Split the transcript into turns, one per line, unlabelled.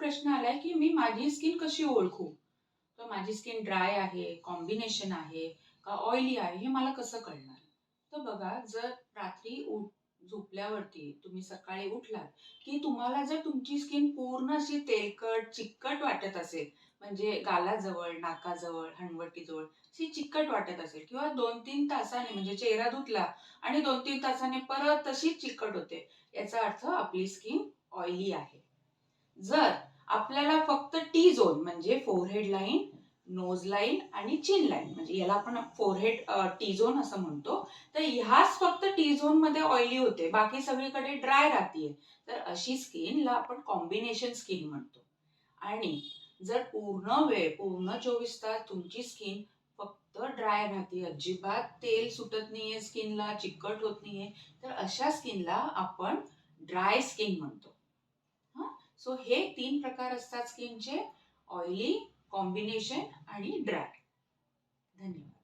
प्रश्न आलाय की मी माझी स्किन कशी ओळखू? तर माझी स्किन ड्राय आहे, कॉम्बिनेशन आहे का ऑइली आहे हे मला कसं कळणार? तर बघा, जर रात्री झोपल्यावरती तुम्ही सकाळी उठलात, की तुम्हाला जर तुमची स्किन पूर्ण अशी तेलकट, चिकट वाटत असेल, म्हणजे गालाजवळ, नाकाजवळ, हनवटीजवळ अशी चिकट वाटत असेल किंवा 2-3 तासाने म्हणजे चेहरा धुतला आणि 2-3 तासाने परत तशीच चिकट होते, याचा अर्थ आपली स्किन ऑइली आहे. जर आपल्याला फक्त टी झोन म्हणजे फोरहेड लाईन, नोज लाईन आणि चिन लाईन म्हणजे याला आपण फोरहेड टी झोन असं म्हणतो. तर ह्याच फक्त टी झोन मध्ये ऑइली होते, बाकी सगळीकडे ड्राय राहतीये. तर अशी स्किनला आपण कॉम्बिनेशन स्किन म्हणतो. आणि जर पूर्ण वेळ, पूर्ण 24 तास तुमची स्किन फक्त ड्राय राहते, अजिबात तेल सुटत नाहीये स्किनला, चिकट होत नाहीये, तर अशा स्किनला आपण ड्राय स्किन म्हणतो. हां. सो हे 3 प्रकार असतात स्किनचे: ऑइली, कॉम्बिनेशन आणि ड्राय. धन्यवाद.